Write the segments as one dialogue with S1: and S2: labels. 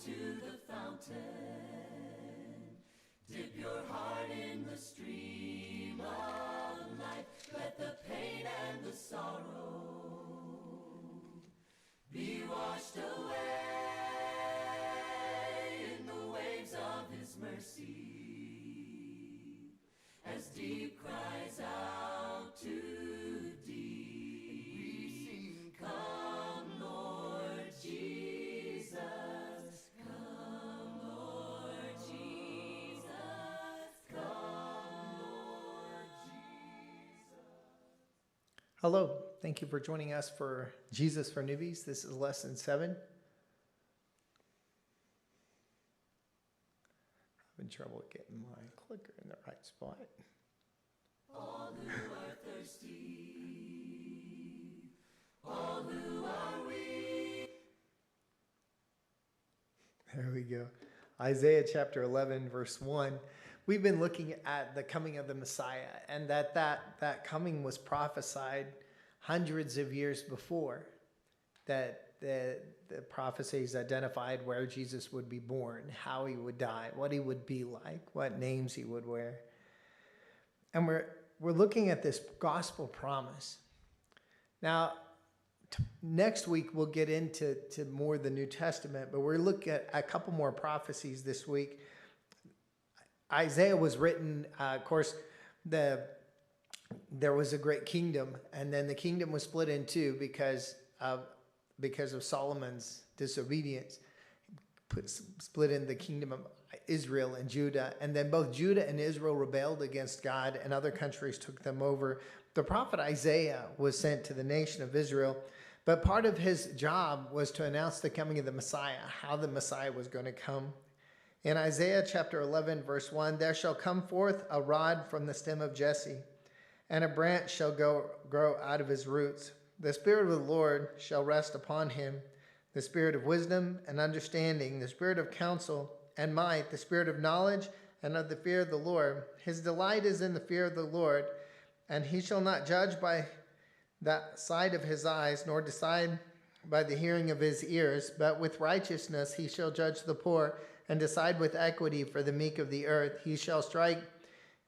S1: to the fountain. Dip your heart in the stream of life. Let the pain and the sorrow be washed away in the waves of his mercy. As deep cries out to deep, come Lord Jesus, come Lord Jesus, come Lord Jesus.
S2: Hello, thank you for joining us for Jesus for Newbies. This is lesson 7. Having trouble getting my clicker in the right spot.
S1: All who are thirsty, all who are weak.
S2: There we go. Isaiah chapter 11, verse 1. We've been looking at the coming of the Messiah, and that coming was prophesied hundreds of years before. That the prophecies identified where Jesus would be born, how he would die, what he would be like, what names he would wear. And we're looking at this gospel promise. Now, next week we'll get into more of the New Testament, but we're looking at a couple more prophecies this week. Isaiah was written, of course, there was a great kingdom, and then the kingdom was split in two because of Solomon's disobedience. Split in the kingdom of Israel and Judah, and then both Judah and Israel rebelled against God, and other countries took them over. The prophet Isaiah was sent to the nation of Israel, but part of his job was to announce the coming of the Messiah, how the Messiah was going to come. In Isaiah chapter 11, verse 1, there shall come forth a rod from the stem of Jesse, and a branch shall grow out of his roots. The Spirit of the Lord shall rest upon him, the Spirit of wisdom and understanding, the Spirit of counsel and might, the Spirit of knowledge and of the fear of the Lord. His delight is in the fear of the Lord, and he shall not judge by the sight of his eyes, nor decide by the hearing of his ears, but with righteousness he shall judge the poor, and decide with equity for the meek of the earth. He shall strike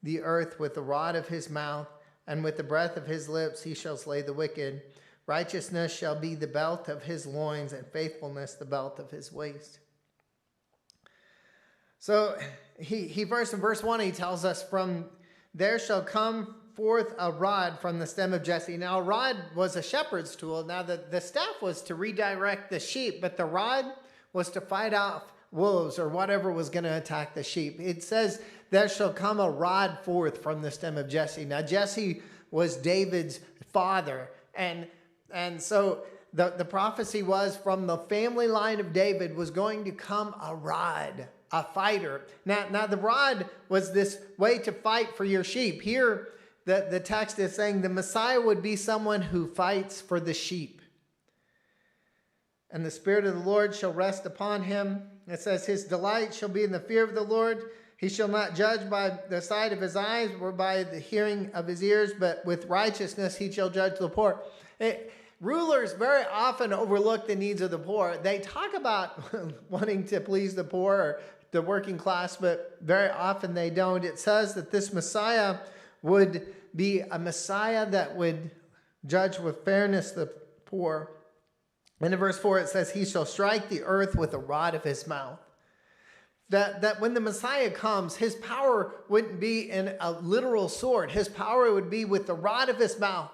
S2: the earth with the rod of his mouth, and with the breath of his lips he shall slay the wicked. Righteousness shall be the belt of his loins, and faithfulness the belt of his waist. So he first in verse 1, he tells us, from there shall come forth a rod from the stem of Jesse. Now, a rod was a shepherd's tool. Now, the staff was to redirect the sheep, but the rod was to fight off wolves or whatever was going to attack the sheep. It says, there shall come a rod forth from the stem of Jesse. Now, Jesse was David's father, and so the prophecy was from the family line of David was going to come a rod, a fighter. Now the rod was this way to fight for your sheep. Here, the text is saying the Messiah would be someone who fights for the sheep. And the Spirit of the Lord shall rest upon him. It says, his delight shall be in the fear of the Lord. He shall not judge by the sight of his eyes or by the hearing of his ears, but with righteousness he shall judge the poor. Rulers very often overlook the needs of the poor. They talk about wanting to please the poor or the working class, but very often they don't. It says that this Messiah would be a Messiah that would judge with fairness the poor. And in verse 4 it says, he shall strike the earth with the rod of his mouth. That when the Messiah comes, his power wouldn't be in a literal sword. His power would be with the rod of his mouth.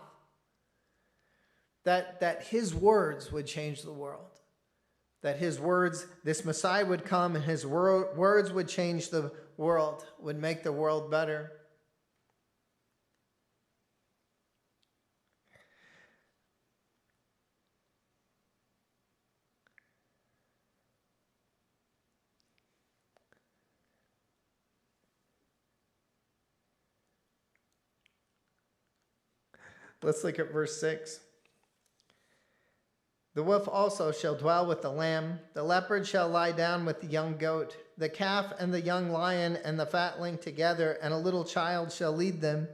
S2: That his words would change the world. That his words, this Messiah would come and his words would change the world, would make the world better. Let's look at verse 6. The wolf also shall dwell with the lamb. The leopard shall lie down with the young goat. The calf and the young lion and the fatling together, and a little child shall lead them.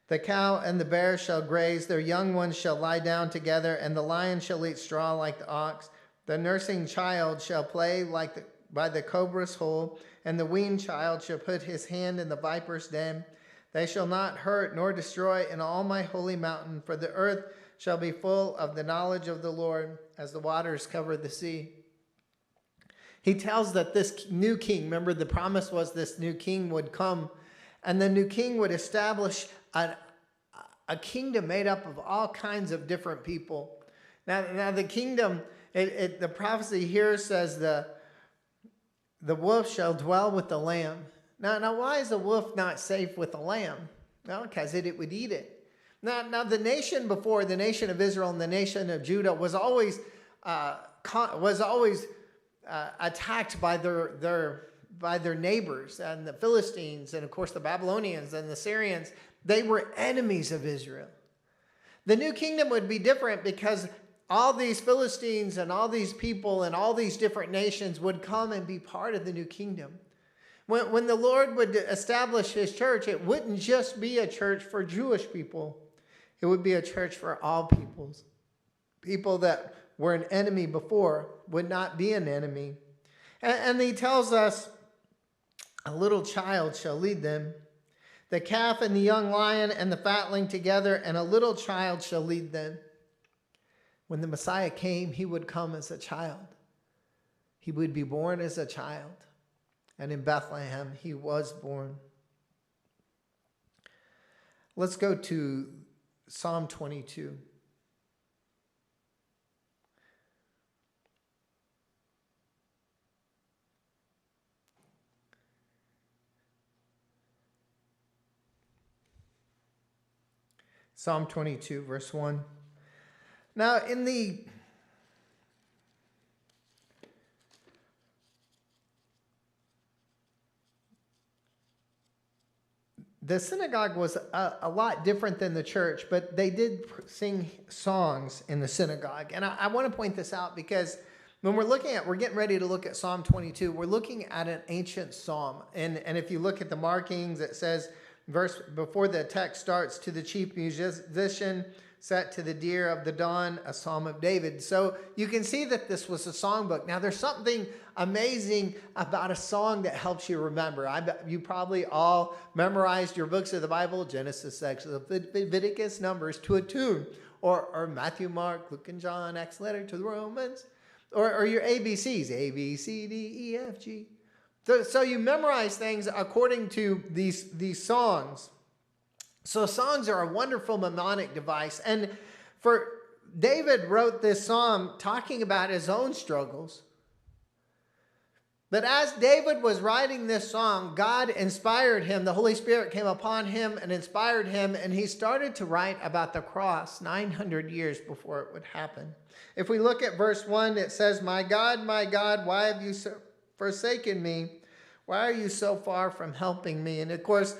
S2: The cow and the bear shall graze. Their young ones shall lie down together, and the lion shall eat straw like the ox. The nursing child shall play by the cobra's hole, and the weaned child shall put his hand in the viper's den. They shall not hurt nor destroy in all my holy mountain, for the earth shall be full of the knowledge of the Lord as the waters cover the sea. He tells that this new king, remember the promise was this new king would come, and the new king would establish a kingdom made up of all kinds of different people. Now the kingdom, the prophecy here says the wolf shall dwell with the lamb. Now why is the wolf not safe with the lamb? Well, because it would eat it. Now the nation before, the nation of Israel and the nation of Judah was always attacked by their neighbors, and the Philistines, and of course the Babylonians and the Syrians. They were enemies of Israel. The new kingdom would be different because all these Philistines and all these people and all these different nations would come and be part of the new kingdom. When the Lord would establish his church, it wouldn't just be a church for Jewish people. It would be a church for all peoples. People that were an enemy before would not be an enemy. And he tells us, a little child shall lead them. The calf and the young lion and the fatling together, and a little child shall lead them. When the Messiah came, he would come as a child. He would be born as a child. And in Bethlehem, he was born. Let's go to Psalm 22. Psalm 22, verse 1. Now, in the synagogue was a lot different than the church, but they did sing songs in the synagogue. And I want to point this out because when we're getting ready to look at Psalm 22, we're looking at an ancient psalm. And if you look at the markings, it says, verse before the text starts, to the chief musician, set to the deer of the dawn, a psalm of David. So you can see that this was a songbook. Now there's something amazing about a song that helps you remember. You probably all memorized your books of the Bible, Genesis, Exodus, Leviticus, Numbers, to a tune. Or Matthew, Mark, Luke, and John, Acts letter to the Romans. Or your ABCs, A, B, C, D, E, F, G. So you memorize things according to these songs. So songs are a wonderful mnemonic device. And David wrote this psalm talking about his own struggles. But as David was writing this song, God inspired him. The Holy Spirit came upon him and inspired him. And he started to write about the cross 900 years before it would happen. If we look at verse 1, it says, my God, why have you forsaken me? Why are you so far from helping me? And of course,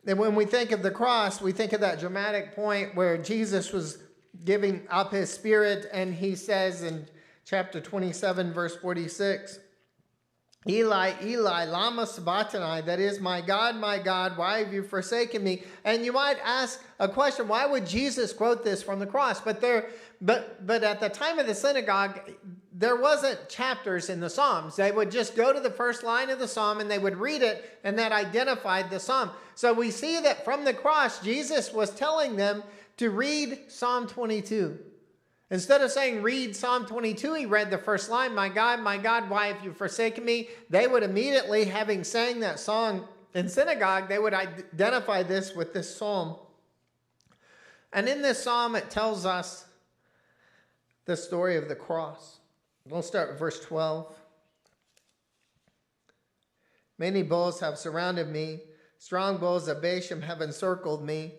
S2: when we think of the cross, we think of that dramatic point where Jesus was giving up his spirit, and he says in chapter 27, verse 46, Eli, Eli, lama sabachthani, that is, my God, why have you forsaken me? And you might ask a question, why would Jesus quote this from the cross? But at the time of the synagogue, there wasn't chapters in the Psalms. They would just go to the first line of the Psalm and they would read it, and that identified the Psalm. So we see that from the cross, Jesus was telling them to read Psalm 22. Instead of saying, read Psalm 22, he read the first line, my God, why have you forsaken me? They would immediately, having sang that song in synagogue, they would identify this with this psalm. And in this psalm, it tells us the story of the cross. We'll start with verse 12. Many bulls have surrounded me. Strong bulls of Bashan have encircled me.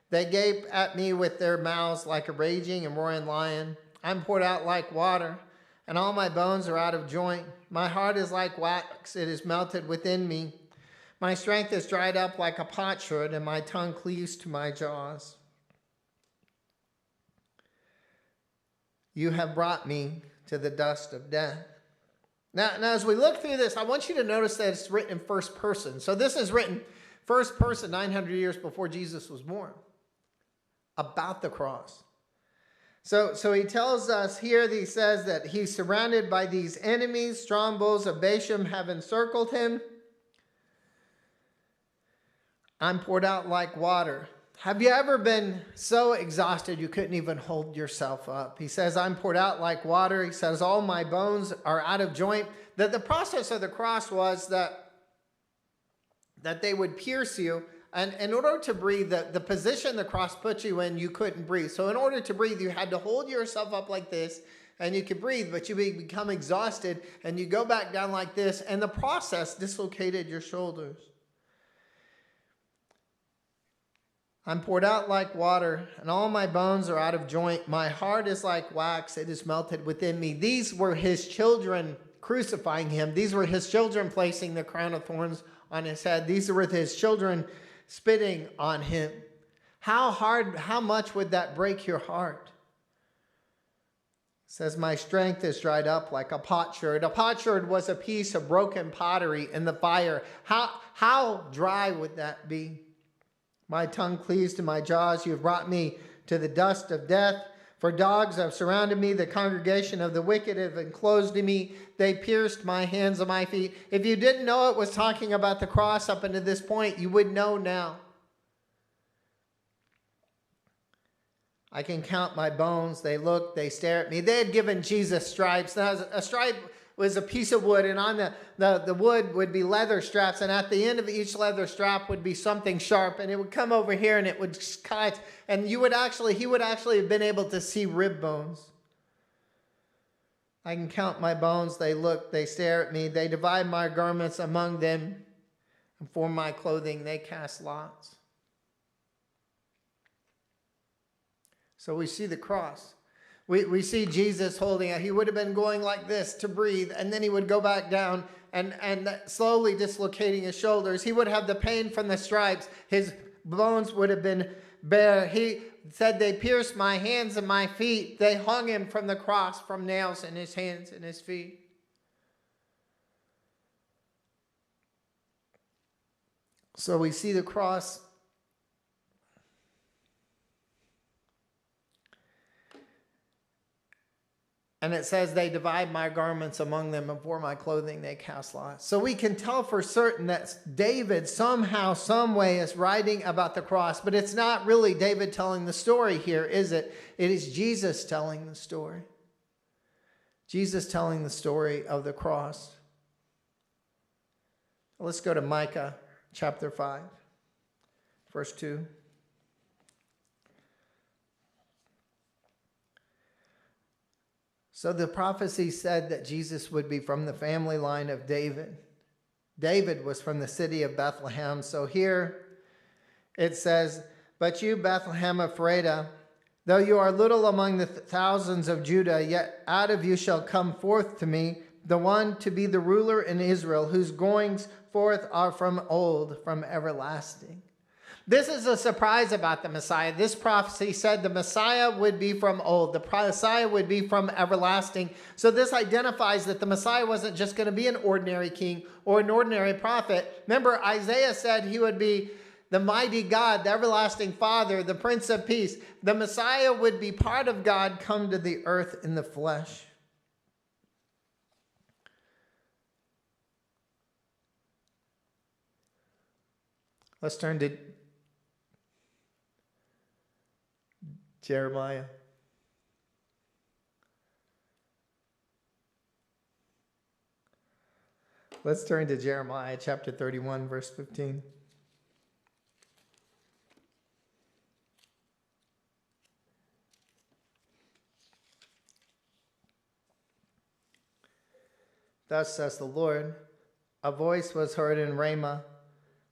S2: They gape at me with their mouths like a raging and roaring lion. I'm poured out like water, and all my bones are out of joint. My heart is like wax, it is melted within me. My strength is dried up like a potsherd, and my tongue cleaves to my jaws. You have brought me to the dust of death. Now, as we look through this, I want you to notice that it's written in first person. So this is written first person 900 years before Jesus was born, about the cross. So he tells us here that he says that he's surrounded by these enemies. Strong bulls of Bashan have encircled him. I'm poured out like water. Have you ever been so exhausted you couldn't even hold yourself up? He says, I'm poured out like water. He says, all my bones are out of joint. That the process of the cross was that they would pierce you. And in order to breathe, the position the cross put you in, you couldn't breathe. So in order to breathe, you had to hold yourself up like this, and you could breathe, but you become exhausted, and you go back down like this, and the process dislocated your shoulders. I'm poured out like water, and all my bones are out of joint. My heart is like wax, it is melted within me. These were his children crucifying him. These were his children placing the crown of thorns on his head. These were his children spitting on him. How much would that break your heart? It says, my strength is dried up like a potsherd. A potsherd was a piece of broken pottery in the fire. How dry would that be? My tongue cleaves to my jaws. You have brought me to the dust of death. For dogs have surrounded me. The congregation of the wicked have enclosed me. They pierced my hands and my feet. If you didn't know it was talking about the cross up until this point, you would know now. I can count my bones. They look, they stare at me. They had given Jesus stripes. Now, a stripe was a piece of wood, and on the wood would be leather straps, and at the end of each leather strap would be something sharp, and it would come over here and it would cut, and he would actually have been able to see rib bones. I can count my bones. They look, they stare at me. They divide my garments among them, and for my clothing they cast lots. So we see the cross. We see Jesus holding it. He would have been going like this to breathe, and then he would go back down and slowly dislocating his shoulders. He would have the pain from the stripes. His bones would have been bare. He said, they pierced my hands and my feet. They hung him from the cross from nails in his hands and his feet. So we see the cross. And it says, they divide my garments among them, and for my clothing they cast lots. So we can tell for certain that David somehow, some way is writing about the cross. But it's not really David telling the story here, is it? It is Jesus telling the story. Jesus telling the story of the cross. Let's go to Micah chapter 5, verse 2. So the prophecy said that Jesus would be from the family line of David. David was from the city of Bethlehem. So here it says, but you, Bethlehem Ephrathah, though you are little among the thousands of Judah, yet out of you shall come forth to me the one to be the ruler in Israel, whose goings forth are from old, from everlasting. This is a surprise about the Messiah. This prophecy said the Messiah would be from old. The Messiah would be from everlasting. So this identifies that the Messiah wasn't just going to be an ordinary king or an ordinary prophet. Remember, Isaiah said he would be the mighty God, the everlasting Father, the Prince of Peace. The Messiah would be part of God come to the earth in the flesh. Let's turn to Jeremiah. Let's turn to Jeremiah chapter 31, verse 15. Thus says the Lord, a voice was heard in Ramah,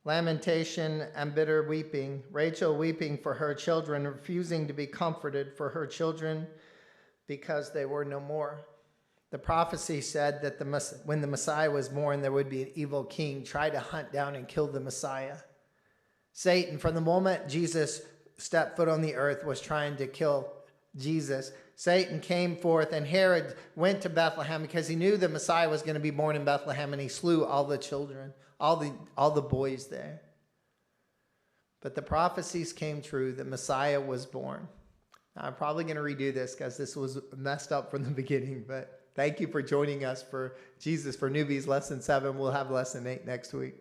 S2: lamentation and bitter weeping, Rachel weeping for her children, refusing to be comforted for her children because they were no more. The prophecy said that when the Messiah was born, there would be an evil king try to hunt down and kill the Messiah. Satan, from the moment Jesus stepped foot on the earth, was trying to kill Jesus. Satan came forth, and Herod went to Bethlehem because he knew the Messiah was going to be born in Bethlehem, and he slew all the children, all the boys there. But the prophecies came true. The Messiah was born. I'm probably going to redo this because this was messed up from the beginning, but thank you for joining us for Jesus for Newbies Lesson 7. We'll have Lesson 8 next week.